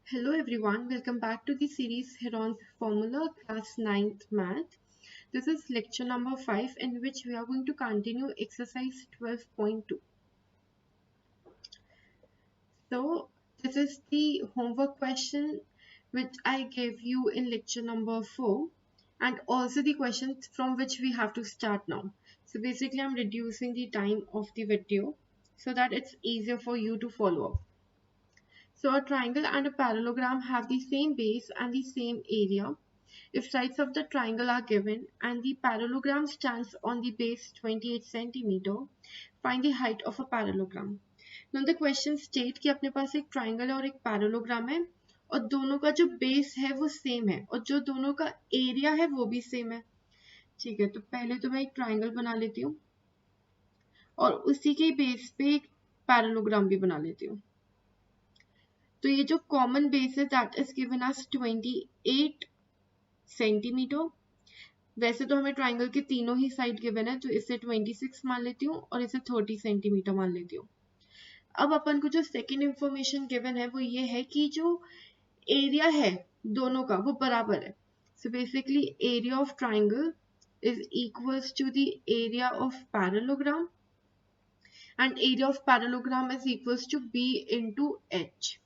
Hello everyone, welcome back to the series Heron's Formula Class 9th Math. This is lecture number 5 in which we are going to continue exercise 12.2. So this is the homework question which I gave you in lecture number 4 and also the questions from which we have to start now. So basically I'm reducing the time of the video so that it's easier for you to follow up. So a triangle and a parallelogram have the same base and the same area. If sides of the triangle are given and the parallelogram stands on the base 28 cm, find the height of a parallelogram. Now the question state कि अपने पास एक triangle है और एक parallelogram है और दोनों का जो बेस है वो सेम है और जो दोनों का एरिया है वो भी सेम है. ठीक है, तो पहले तो मैं एक ट्राइंगल बना लेती हूँ और उसी के बेस पे एक पैरेललोग्राम भी बना लेती हूँ. तो ये जो कॉमन बेस है that is given as 28 centimetre. वैसे तो हमें ट्राइंगल के तीनों ही साइड गिवन है तो इसे 26 मान लेती हूँ और इसे 30 सेंटीमीटर मान लेती हूँ. अब अपन को जो सेकेंड इंफॉर्मेशन गिवन है वो ये है कि जो एरिया है दोनों का वो बराबर है. So basically area of triangle is equals to the area of parallelogram and area of parallelogram is equals to B into H.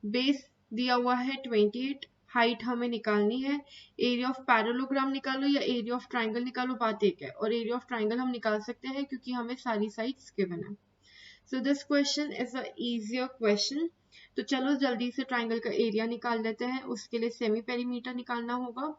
Base दिया हुआ है 28, हाइट हमें निकालनी है. एरिया ऑफ पैरेललोग्राम निकालो या एरिया ऑफ ट्राइंगल निकालो, बात एक है. और एरिया ऑफ ट्राइंगल हम निकाल सकते हैं क्योंकि हमें सारी साइड्स गिवन है. So this question is a easier question. तो चलो जल्दी से ट्राइंगल का एरिया निकाल लेते हैं. उसके लिए सेमी पेरीमीटर निकालना होगा.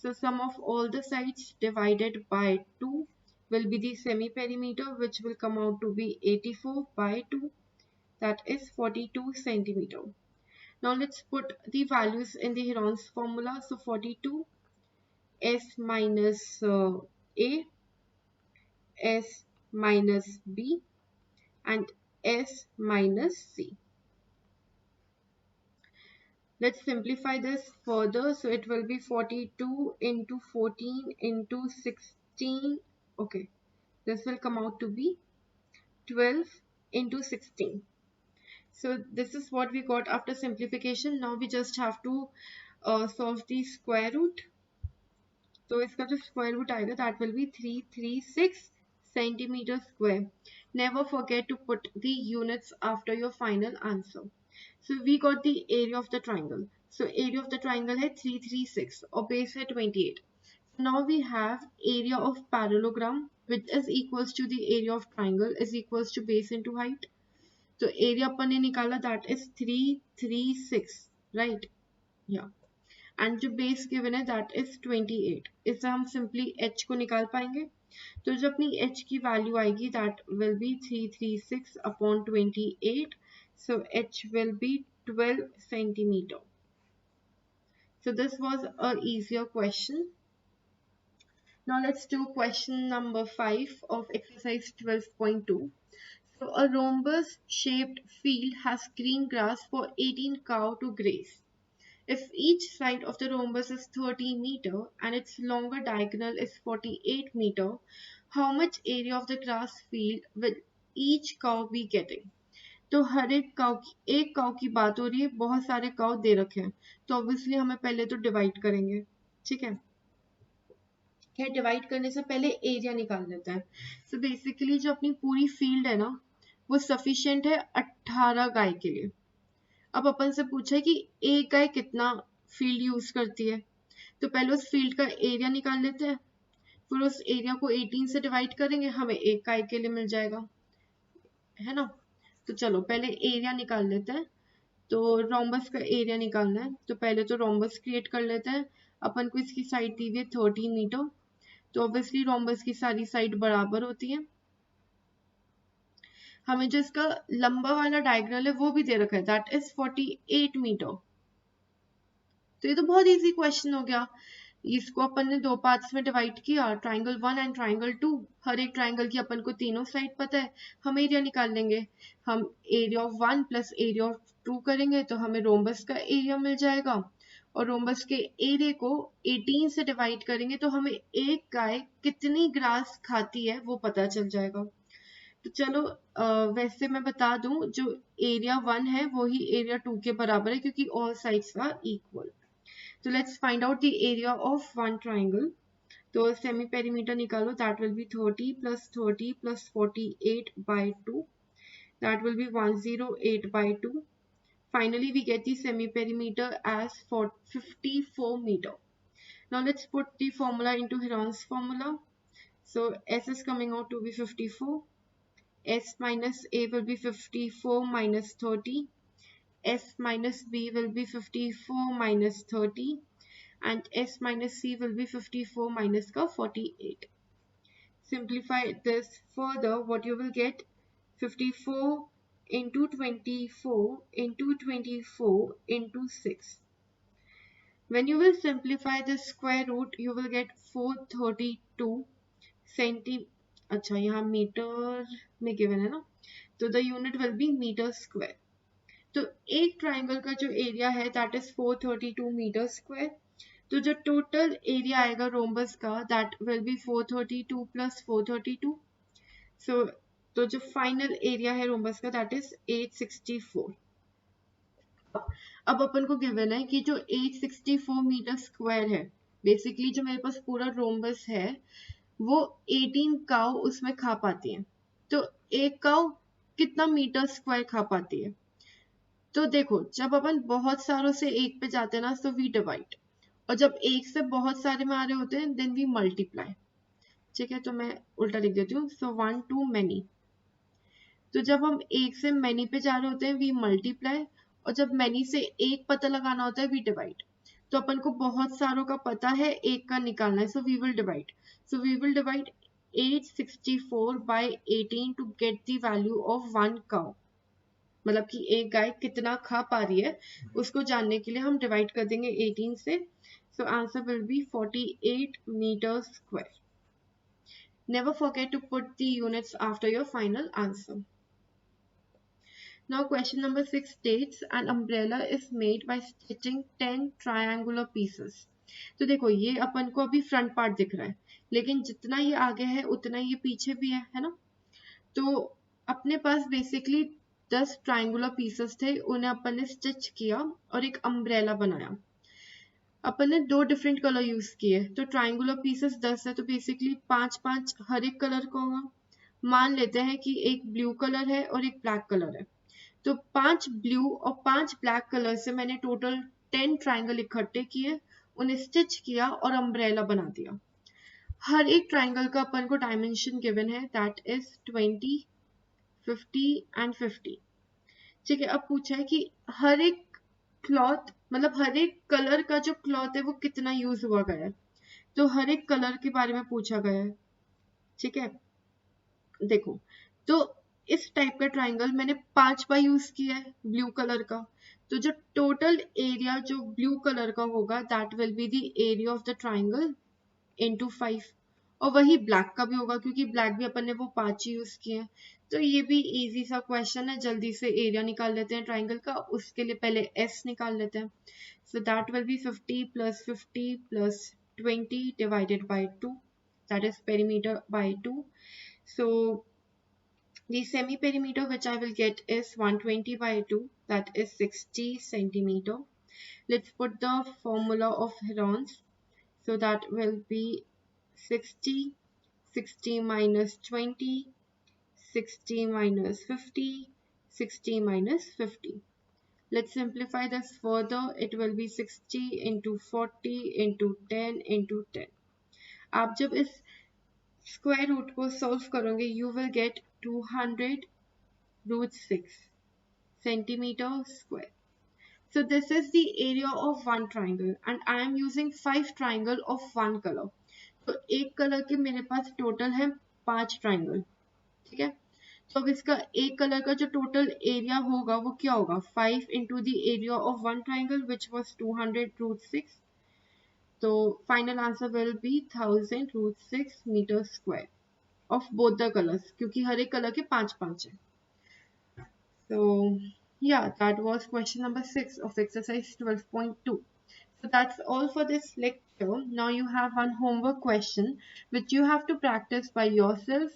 So sum of all the sides divided by 2 will be the semi perimeter, which will come out to be 84 by 2, that is 42 centimeter. Now let's put the values in the Heron's formula. So 42 s minus a, s minus b and s minus c. Let's simplify this further. So it will be 42 into 14 into 16. Okay, this will come out to be 12 into 16. So this is what we got after simplification. Now we just have to solve the square root. तो इसका जो square root आएगा that will be 336 centimetre square. Never forget to put the units after your final answer. So we got the area of the triangle. So area of the triangle है 336 और base है 28. Now we have area of parallelogram which is equals to the area of triangle is equals to base into height. तो area अपन ने निकाला that is 336, right. या and जो base given है that is 28. इससे हम सिंपली h को निकाल पाएंगे. तो जो अपनी h की वैल्यू आएगी that will be 336 upon 28. So h will be 12 centimetre. So this was a easier question. Now let's do question number 5 of exercise 12.2. So a rhombus shaped field has green grass for 18 cow to graze. If each side of the rhombus is 30 meter and its longer diagonal is 48 meter, how much area of the grass field will each cow be getting? तो हर एक काव की बात हो रही है. बहुत सारे काव दे रखे हैं तो ऑब्वियसली हमें पहले तो डिवाइड करेंगे. ठीक है, क्या डिवाइड करने से पहले एरिया निकाल लेते हैं. सो बेसिकली जो अपनी पूरी फील्ड है ना वो सफिशिएंट है 18 गाय के लिए. अब अपन से पूछा है कि एक गाय कितना फील्ड यूज करती है. तो पहले उस फील्ड का एरिया निकाल लेते हैं, फिर उस एरिया को 18 से डिवाइड करेंगे, हमें एक गाय के लिए मिल जाएगा, है ना. तो चलो पहले एरिया निकाल लेते हैं. तो रोम्बस का एरिया निकालना है तो पहले तो रोम्बस क्रिएट कर लेते हैं. अपन को इसकी साइड दी हुई है 30 मीटर. तो ऑब्वियसली रोम्बस की सारी साइड बराबर होती है. हमें जो इसका लंबा वाला डायगोनल है वो भी दे रखा है दैट इज 48 मीटर. तो ये तो बहुत इजी क्वेश्चन हो गया. इसको अपन ने दो पार्ट्स में डिवाइड किया, ट्राइंगल 1 एंड ट्राइंगल 2. हर एक ट्राइंगल की अपन को तीनों साइड पता है. हम एरिया निकाल लेंगे. हम area of 1 plus area of 2 करेंगे तो हमें रोम्बस का एरिया मिल जाएगा. और रोम्बस के एरिया को 18 से डिवाइड करेंगे तो हमें एक गाय कितनी ग्रास खाती है वो पता चल जाएगा. तो चलो वैसे मैं बता दूं, जो एरिया 1 है वो ही एरिया 2 के बराबर है क्योंकि ऑल साइड्स आर इक्वल। तो let's find out the area of one triangle. तो सेमी पेरीमीटर निकालो, that will B 30 plus 48 by 2, that will be 108 by 2. Finally we get the semi perimeter as 54 meter. Now let's put the formula into Heron's formula. So S is coming out to be 54. S minus A will be 54 minus 30. S minus B will be 54 minus 30. And S minus C will be 54 minus 48. Simplify this further, what you will get, 54 into 24 into 24 into 6. When you will simplify the square root, you will get 432 centi, अच्छा यहाँ metre में given है ना, तो the unit will be metre square. तो एक triangle का जो एरिया है दैट इज 432 मीटर स्क्वायर। तो जो टोटल एरिया आएगा रोम्बस का that will be 432 plus 432। So तो जो फाइनल एरिया है रोम्बस का दैट इज 864। अब अपन को गिवन है कि जो 864 मीटर स्क्वायर है, बेसिकली जो मेरे पास पूरा रोम्बस है वो 18 काउ उसमें खा पाती है। तो एक काउ कितना मीटर स्क्वायर खा पाती है? तो देखो, जब अपन बहुत सारों से एक पे जाते हैं ना तो वी डिवाइड, और जब एक से बहुत सारे में आ रहे होते हैं देन वी मल्टीप्लाई। ठीक है, तो मैं उल्टा लिख देती हूँ। सो 1 to many, तो जब हम एक से मैनी पे जा रहे होते हैं वी मल्टीप्लाई, और जब मैनी से एक पता लगाना होता है वी डिवाइड। तो अपन को बहुत सारों का पता है, एक का निकालना है, so we will divide. So we will divide 864 by 18 to get the value of 1 cow, मतलब कि एक गाय कितना खा पा रही है उसको जानने के लिए हम डिवाइड कर देंगे 18 से। So answer will be 48 metre square. Never forget to put the units after your final answer. Now question number 6 states an umbrella is made by stitching 10 triangular pieces. तो देखो, ये अपन को अभी फ्रंट पार्ट दिख रहा है, लेकिन जितना ये आगे है उतना ये पीछे भी है ना। तो अपने पास बेसिकली 10 ट्राइंगुलर पीसेस थे, उन्हें अपन ने स्टिच किया और एक अम्ब्रेला बनाया। अपन ने 2 डिफरेंट कलर यूज किए, तो ट्राइंगुलर पीसेस 10 है तो बेसिकली 5-5 हर एक कलर का होगा। मान लेते हैं कि एक ब्लू कलर है और एक ब्लैक कलर है, तो 5 ब्लू और 5 ब्लैक कलर से मैंने टोटल 10 ट्राइंगल इकट्ठे किए, उन्हें स्टिच किया और अम्ब्रेला बना दिया। हर एक ट्राइंगल का अपन को डायमेंशन गिवन है, दैट इज 20, 50 एंड 50। ठीक है, अब पूछा है कि हर एक क्लॉथ, मतलब हर एक कलर का जो क्लॉथ है वो कितना यूज हुआ गया है, तो हर एक कलर के बारे में पूछा गया है। ठीक है, देखो, तो इस टाइप का ट्राइंगल मैंने 5 बार यूज किया है ब्लू कलर का, तो जो टोटल एरिया जो ब्लू कलर का होगा that will be the area of the triangle into 5, और वही ब्लैक का भी होगा क्योंकि ब्लैक भी अपन ने वो 5 ही यूज किए हैं। तो ये भी इजी सा क्वेश्चन है, जल्दी से एरिया निकाल लेते हैं ट्राइंगल का। उसके लिए पहले एस निकाल लेते हैं। So that will be 50 plus 50 plus 20 divided by 2, that is perimeter by 2। So the semi perimeter which I will get is 120 by 2, that is 60 centimeter. Let's put the formula of Heron's. So that will be 60, 60 minus 20, 60 minus 50, 60 minus 50. Let's simplify this further. It will be 60 into 40 into 10 into 10. आप जब इस square root को solve करोगे you will get 200√6 centimeter square. So this is the area of one triangle and I am using 5 triangle of one color. तो एक colour के मेरे पास total है 5 ट्राइंगल। ठीक है, तो अब इसका एक कलर का जो टोटल एरिया होगा वो क्या होगा, 5 into the area of one triangle which was 200√6. तो final answer will be 1000√6 metre square of both the colors, क्योंकि हर एक कलर के 5-5 है। So yeah, that was question number 6 of exercise 12.2. So that's all for this lecture. Now you have one homework question which you have to practice by yourself.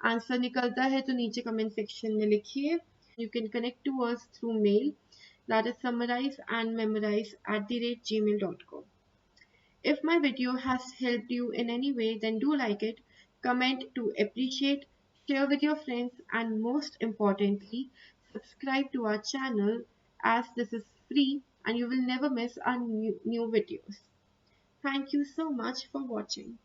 Answer निकलता है तो नीचे comment section में लिखिए. You can connect to us through mail, that is summarizeandmemorize@gmail.com. If my video has helped you in any way, then do like it, comment to appreciate, share with your friends, and most importantly, subscribe to our channel as this is free and you will never miss our new videos. Thank you so much for watching.